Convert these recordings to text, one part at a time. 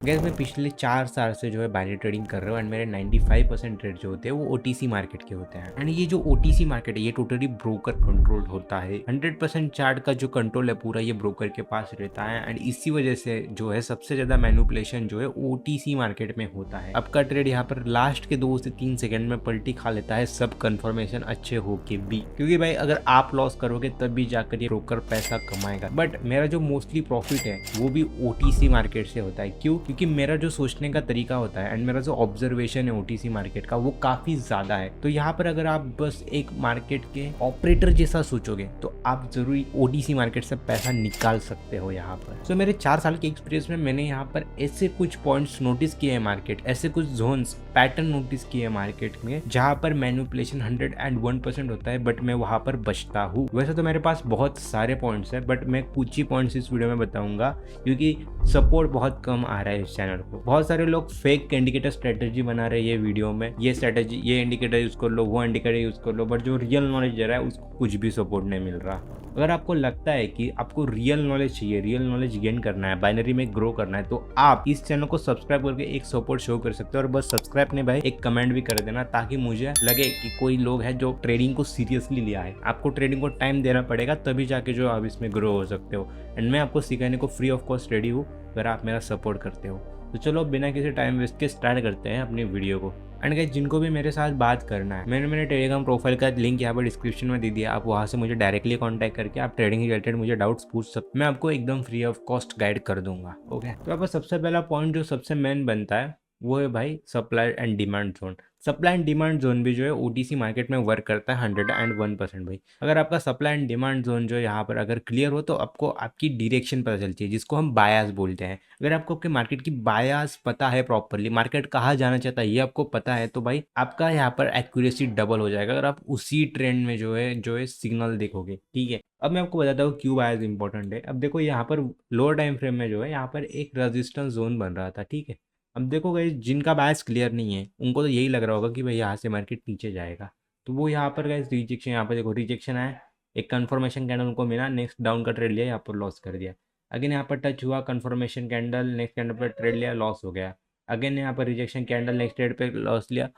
Gas मैं पिछले 4 साल से जो है बाइनरी ट्रेडिंग कर रहा हूँ एंड मेरे 95% ट्रेड जो होते हैं वो ओटीसी मार्केट के होते हैं। एंड ये जो ओटीसी मार्केट है ये टोटली ब्रोकर कंट्रोल्ड होता है। 100% चार्ट का जो कंट्रोल है पूरा ये ब्रोकर के पास रहता है एंड इसी वजह से जो है सबसे ज्यादा मैनिपुलेशन जो है ओटीसी मार्केट में होता है। आपका ट्रेड यहाँ पर लास्ट के 2 से 3 सेकंड में पलटी खा लेता है, सब कंफर्मेशन अच्छे हो के भी, क्योंकि भाई अगर आप लॉस करोगे तब भी जाकर ये ब्रोकर पैसा कमाएगा। बट मेरा जो मोस्टली प्रॉफिट है वो भी ओटीसी मार्केट से होता है। क्यों? क्योंकि मेरा जो सोचने का तरीका होता है एंड मेरा जो ऑब्जर्वेशन है ओटीसी मार्केट का वो काफी ज्यादा है। तो यहाँ पर अगर आप बस एक मार्केट के ऑपरेटर जैसा सोचोगे तो आप जरूरी ओटीसी मार्केट से पैसा निकाल सकते हो यहाँ पर। तो मेरे 4 साल के एक्सपीरियंस में मैंने यहाँ पर ऐसे कुछ पॉइंट्स नोटिस किए हैं मार्केट, ऐसे कुछ जोन्स पैटर्न नोटिस किए हैं मार्केट में जहाँ पर मैनिपुलेशन 101% होता है, बट मैं वहां पर बचता हूँ। वैसे तो मेरे पास बहुत सारे पॉइंट्स है बट मैं कुछ ही पॉइंट्स इस वीडियो में बताऊंगा क्योंकि सपोर्ट बहुत कम आ रहा है इस चैनल को। बहुत सारे लोग फेक इंडिकेटर स्ट्रेटेजी बना रहे हैं ये वीडियो में, ये स्ट्रेटेजी, ये इंडिकेटर यूज कर लो, वो इंडिकेटर यूज कर लो, बट जो रियल नॉलेज दे रहा है उसको कुछ भी सपोर्ट नहीं मिल रहा। अगर आपको लगता है कि आपको रियल नॉलेज चाहिए, रियल नॉलेज गेन करना है, बाइनरी में ग्रो करना है, तो आप इस चैनल को सब्सक्राइब करके एक सपोर्ट शो कर सकते हो। और बस सब्सक्राइब नहीं भाई, एक कमेंट भी कर देना ताकि मुझे लगे कि कोई लोग है जो ट्रेडिंग को सीरियसली लिया है। आपको ट्रेडिंग को टाइम देना पड़ेगा तभी जाके जो आप इसमें ग्रो हो सकते हो एंड मैं आपको सिखाने को फ्री ऑफ कॉस्ट रेडी हूँ अगर आप मेरा सपोर्ट करते हो। तो चलो बिना किसी टाइम वेस्ट के स्टार्ट करते हैं अपनी वीडियो को। एंड गाइस जिनको भी मेरे साथ बात करना है, मैंने मेरे टेलीग्राम प्रोफाइल का लिंक यहाँ पर डिस्क्रिप्शन में दे दिया, आप वहाँ से मुझे डायरेक्टली कांटेक्ट करके आप ट्रेडिंग रिलेटेड मुझे डाउट्स पूछ सकते, मैं आपको एकदम फ्री ऑफ कॉस्ट गाइड कर दूंगा। ओके, तो यहाँ पर सबसे पहला पॉइंट जो सबसे मेन बनता है वो है भाई supply and demand zone. Supply and demand zone भी जो है ओटीसी मार्केट में वर्क करता है 101% भाई। अगर आपका सप्लाई एंड डिमांड जोन जो है यहाँ पर अगर क्लियर हो तो आपको आपकी डायरेक्शन पता चलती है जिसको हम बायास बोलते हैं। अगर आपको आपके मार्केट की बायास पता है, प्रॉपरली मार्केट कहाँ जाना चाहता है ये आपको पता है, तो भाई आपका यहाँ पर एक्यूरेसी डबल हो जाएगा अगर आप उसी ट्रेंड में जो है सिग्नल देखोगे। ठीक है, अब मैं आपको बताता हूँ क्यों बायस इंपॉर्टेंट है। अब देखो यहाँ पर लोअर टाइम फ्रेम में जो है यहाँ पर एक रेजिस्टेंस जोन बन रहा था। ठीक है, अब देखो गाइस जिनका बायस क्लियर नहीं है उनको तो यही लग रहा होगा कि भाई यहाँ से मार्केट नीचे जाएगा, तो वो यहाँ पर गाइस रिजेक्शन, यहाँ पर देखो रिजेक्शन आया, एक कंफर्मेशन कैंडल उनको मिला, नेक्स्ट डाउन का ट्रेड लिया, यहाँ पर लॉस कर दिया। अगेन यहाँ पर टच हुआ कंफर्मेशन कैंडल, नेक्स्ट कैंडल पर ट्रेड लिया, लॉस हो गया। अगेन यहाँ पर रिजेक्शन कैंडल, नेक्स्ट ट्रेड पे लॉस लिया,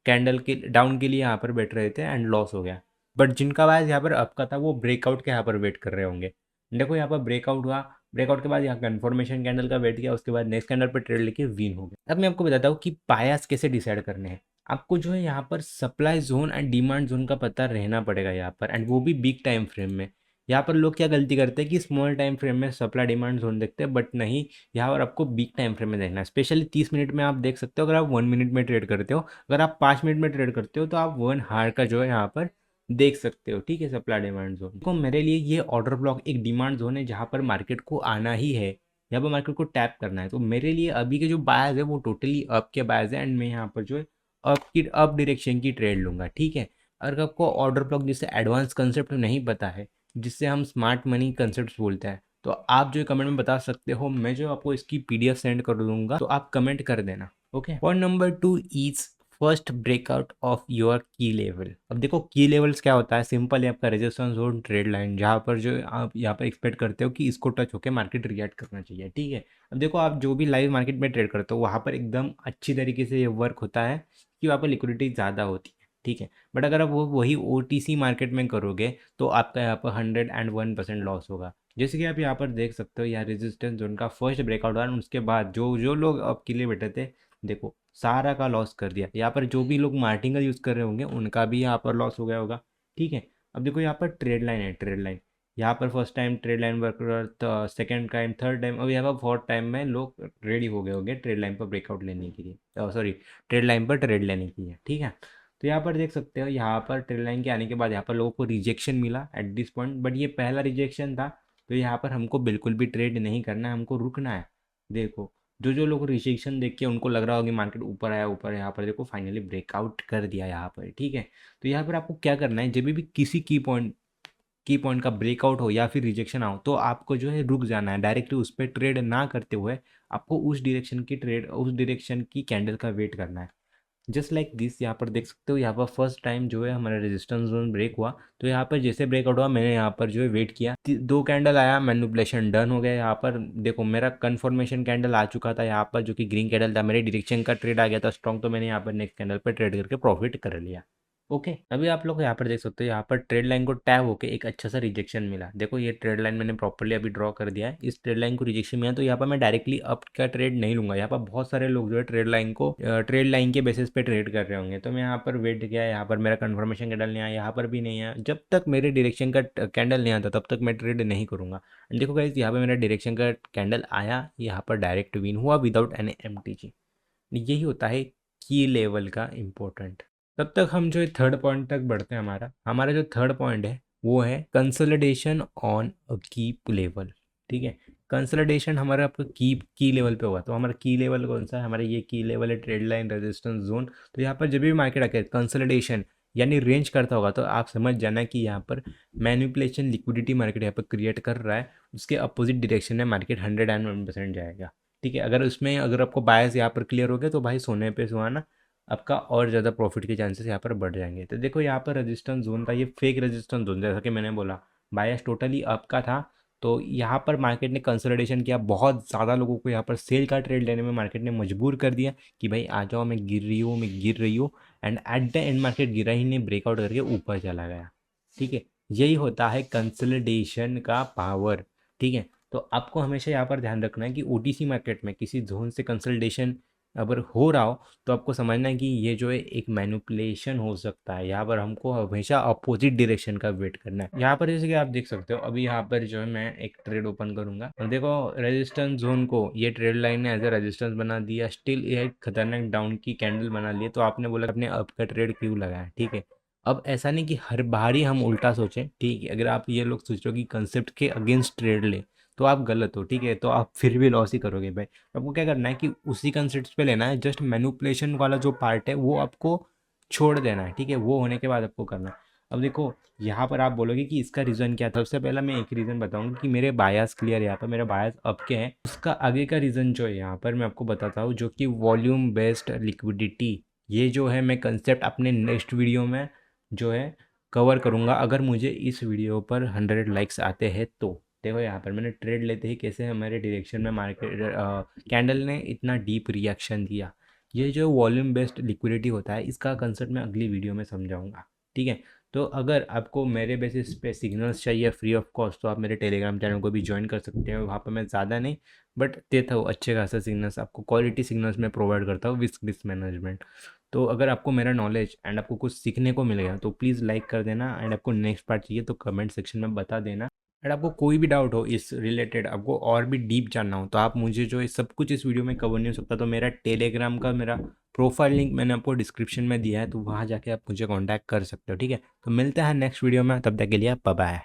कैंडल के डाउन के लिए यहाँ पर बैठ रहे थे एंड लॉस हो गया। बट जिनका बायस यहाँ पर अप का था वो ब्रेकआउट के यहाँ पर वेट कर रहे होंगे। देखो यहाँ पर ब्रेकआउट हुआ, ब्रेकआउट के बाद यहाँ कंफर्मेशन कैंडल का वेट किया, उसके बाद नेक्स्ट कैंडल पर ट्रेड लेके विन हो गया। अब मैं आपको बताता हूँ कि बायस कैसे डिसाइड करने हैं। आपको जो है यहाँ पर supply zone and demand zone का पता रहना पड़ेगा यहाँ पर, एंड वो भी बिग टाइम फ्रेम में। यहाँ पर लोग क्या गलती करते हैं कि स्मॉल टाइम फ्रेम में सप्लाई डिमांड जोन देखते हैं, बट नहीं, यहाँ पर आपको बिग टाइम फ्रेम में देखना है। स्पेशली 30 मिनट में आप देख सकते हो अगर आप 1 मिनट में ट्रेड करते हो, अगर आप 5 मिनट में ट्रेड करते हो तो आप 1 हार का जो है यहाँ पर देख सकते हो। ठीक है, सप्लाई डिमांड जोन तो मेरे लिए ये ऑर्डर ब्लॉक एक डिमांड जोन है जहाँ पर मार्केट को आना ही है, यहाँ पर मार्केट को टैप करना है। तो मेरे लिए अभी के जो बायस है वो टोटली अप के बायस है एंड मैं यहाँ पर जो है अप डायरेक्शन की ट्रेड लूंगा। ठीक है, अगर आपको ऑर्डर ब्लॉक जिससे एडवांस कंसेप्ट नहीं पता है, जिससे हम स्मार्ट मनी कंसेप्ट बोलते हैं, तो आप जो कमेंट में बता सकते हो, मैं जो आपको इसकी पीडीएफ सेंड कर दूंगा, तो आप कमेंट कर देना। Okay, point number 2 is first breakout of your की लेवल। अब देखो की लेवल्स क्या होता है, सिंपल है आपका रेजिस्टेंस जोन, ट्रेड लाइन, जहाँ पर जो आप यहाँ पर एक्सपेक्ट करते हो कि इसको टच होकर मार्केट रिएक्ट करना चाहिए। ठीक है, अब देखो आप जो भी लाइव मार्केट में ट्रेड करते हो वहाँ पर एकदम अच्छी तरीके से ये वर्क होता है कि वहाँ पर लिक्विडिटी ज़्यादा होती है। ठीक है, बट अगर आप वो वही ओटीसी मार्केट में करोगे तो आपका यहाँ पर 101% लॉस होगा। जैसे कि आप यहाँ पर देख सकते हो, यहाँ रेजिस्टेंस जोन का फर्स्ट ब्रेकआउट हुआ, उसके बाद जो जो लोग अब के लिए बैठे थे देखो सारा का लॉस कर दिया। यहाँ पर जो भी लोग मार्टिंगल यूज़ कर रहे होंगे उनका भी यहाँ पर लॉस हो गया होगा। ठीक है, अब देखो यहाँ पर ट्रेड लाइन है, ट्रेड लाइन यहाँ पर first time trade line work, second time, third time, अब यहाँ पर फोर्थ टाइम में लोग रेडी हो गए होंगे ट्रेड लाइन पर ब्रेकआउट लेने के लिए, सॉरी ट्रेड लाइन पर ट्रेड लेने के लिए। ठीक है, तो यहाँ पर देख सकते हो, यहाँ पर ट्रेड लाइन के आने के बाद यहाँ पर लोगों को रिजेक्शन मिला एट दिस पॉइंट, बट ये पहला रिजेक्शन था। तो यहाँ पर हमको बिल्कुल भी ट्रेड नहीं करना है, हमको रुकना है। देखो जो जो लोग रिजेक्शन देख के उनको लग रहा होगा मार्केट ऊपर आया, ऊपर, यहाँ पर देखो फाइनली ब्रेकआउट कर दिया यहाँ पर। ठीक है, तो यहाँ पर आपको क्या करना है, जब भी किसी की पॉइंट का ब्रेकआउट हो या फिर रिजेक्शन आओ तो आपको जो है रुक जाना है, डायरेक्टली उस पर ट्रेड ना करते हुए आपको उस डायरेक्शन की ट्रेड, उस डायरेक्शन की कैंडल का वेट करना है। जस्ट लाइक दिस यहाँ पर देख सकते हो, यहाँ पर फर्स्ट टाइम जो है हमारा रेजिस्टेंस जोन ब्रेक हुआ। तो यहाँ पर जैसे ब्रेकआउट हुआ मैंने यहाँ पर जो है वेट किया, 2 कैंडल आया, मैनिपुलेशन डन हो गया। यहाँ पर देखो मेरा कन्फर्मेशन कैंडल आ चुका था यहाँ पर, जो कि ग्रीन कैंडल था, मेरे डायरेक्शन का ट्रेड आ गया था स्ट्रॉन्ग, तो मैंने यहाँ पर नेक्स्ट कैंडल पर ट्रेड करके प्रॉफिट कर लिया। ओके, अभी आप लोग यहाँ पर देख सकते हो, यहाँ पर ट्रेड लाइन को टैप होके एक अच्छा सा रिजेक्शन मिला। देखो ये ट्रेड लाइन मैंने प्रॉपर्ली अभी ड्रॉ कर दिया है, इस ट्रेड लाइन को रिजेक्शन मिला, तो यहाँ पर मैं डायरेक्टली अप का ट्रेड नहीं लूंगा। यहाँ पर बहुत सारे लोग जो है ट्रेड लाइन के बेसिस पे ट्रेड कर रहे होंगे, तो मैं यहाँ पर वेट किया, यहाँ पर मेरा कन्फर्मेशन कैंडल नहीं आया, यहाँ पर भी नहीं आया। जब तक मेरे डायरेक्शन का कैंडल नहीं आता तब तक मैं ट्रेड नहीं करूँगा। एंड देखो गाइस, यहाँ पर मेरा डायरेक्शन का कैंडल आया, यहाँ पर डायरेक्ट विन हुआ विदाउट एनी MTG। यही होता है की लेवल का इम्पोर्टेंट। तब तक हम जो है थर्ड पॉइंट तक बढ़ते हैं। हमारा हमारा जो थर्ड पॉइंट है वो है कंसोलिडेशन ऑन अ की लेवल। ठीक है, कंसोलिडेशन हमारा आपका की लेवल पे होगा। तो हमारा की लेवल कौन सा है? हमारा ये की लेवल है ट्रेड लाइन, रेजिस्टेंस जोन। तो यहाँ पर जब भी मार्केट आके कंसोलिडेशन यानी रेंज करता होगा, तो आप समझ जाना कि यहाँ पर मैनिपुलेशन लिक्विडिटी मार्केट यहाँ पर क्रिएट कर रहा है, उसके अपोजिट डायरेक्शन में मार्केट 101% जाएगा। ठीक है, अगर आपको बायस यहाँ पर क्लियर हो गया तो भाई सोने पे सुहाना, आपका और ज़्यादा प्रॉफिट के चांसेस यहाँ पर बढ़ जाएंगे। तो देखो यहाँ पर रेजिस्टेंस जोन था, ये फेक रेजिस्टेंस जोन, जैसा कि मैंने बोला बायस टोटली अप का था। तो यहाँ पर मार्केट ने कंसोलिडेशन किया, बहुत ज़्यादा लोगों को यहाँ पर सेल का ट्रेड लेने में मार्केट ने मजबूर कर दिया कि भाई आ जाओ, मैं गिर रही हूँ, मैं गिर रही हूँ। And at the end market गिरा ही नहीं, ब्रेकआउट करके ऊपर चला गया। ठीक है, यही होता है कंसोलिडेशन का पावर। ठीक है, तो आपको हमेशा यहाँ पर ध्यान रखना है कि OTC मार्केट में किसी जोन से कंसोलिडेशन अगर हो रहा हो तो आपको समझना है कि ये जो है एक मैनिपुलेशन हो सकता है। यहाँ पर हमको हमेशा अपोजिट डायरेक्शन का वेट करना है। यहाँ पर जैसे कि आप देख सकते हो, अभी यहाँ पर जो है मैं एक ट्रेड ओपन करूंगा और देखो रेजिस्टेंस जोन को ये ट्रेड लाइन ने एज ए रेजिस्टेंस बना दिया, स्टिल ये एक खतरनाक डाउन की कैंडल बना ली। तो आपने बोला अपने अप का ट्रेड क्यों लगाया? ठीक है, अब ऐसा नहीं कि हर बार ही हम उल्टा सोचें। ठीक है, अगर आप ये लोग सोच रहे हो कि कंसेप्ट के अगेंस्ट ट्रेड ले तो आप गलत हो। ठीक है, तो आप फिर भी लॉस ही करोगे भाई। तो आपको क्या करना है कि उसी कंसेप्ट पे लेना है, जस्ट मैनिपुलेशन वाला जो पार्ट है वो आपको छोड़ देना है। ठीक है, वो होने के बाद आपको करना है। अब देखो यहाँ पर आप बोलोगे कि इसका रीज़न क्या था। सबसे पहला मैं एक रीज़न बताऊंगा कि मेरे बायस क्लियर, यहाँ पर मेरा बायस अप के हैं। उसका आगे का रीज़न जो है यहाँ पर मैं आपको बताता हूँ, जो कि वॉल्यूम बेस्ड लिक्विडिटी। ये जो है मैं कंसेप्ट अपने नेक्स्ट वीडियो में जो है कवर करूँगा, अगर मुझे इस वीडियो पर 100 लाइक्स आते हैं तो। देखो यहाँ पर मैंने ट्रेड लेते ही कैसे हमारे डायरेक्शन में मार्केट कैंडल ने इतना डीप रिएक्शन दिया। ये जो वॉल्यूम बेस्ड लिक्विडिटी होता है, इसका कंसेप्ट मैं अगली वीडियो में समझाऊंगा। ठीक है, तो अगर आपको मेरे बेसिस पे सिग्नल्स चाहिए फ्री ऑफ कॉस्ट, तो आप मेरे टेलीग्राम चैनल को भी ज्वाइन कर सकते हैं। वहाँ पर मैं ज़्यादा नहीं बट देता हूँ अच्छे खासा सिग्नल्स, आपको क्वालिटी सिग्नल्स मैं प्रोवाइड करता हूँ विथ रिस्क मैनेजमेंट। तो अगर आपको मेरा नॉलेज एंड आपको कुछ सीखने को मिल गया तो प्लीज़ लाइक कर देना, एंड आपको नेक्स्ट पार्ट चाहिए तो कमेंट सेक्शन में बता देना। एंड आपको कोई भी डाउट हो इस रिलेटेड, आपको और भी डीप जानना हो, तो आप मुझे जो है सब कुछ इस वीडियो में कवर नहीं हो सकता, तो मेरा टेलीग्राम का मेरा प्रोफाइल लिंक मैंने आपको डिस्क्रिप्शन में दिया है, तो वहाँ जाके आप मुझे कांटेक्ट कर सकते हो। ठीक है, तो मिलते हैं नेक्स्ट वीडियो में, तब तक के लिए बाय बाय।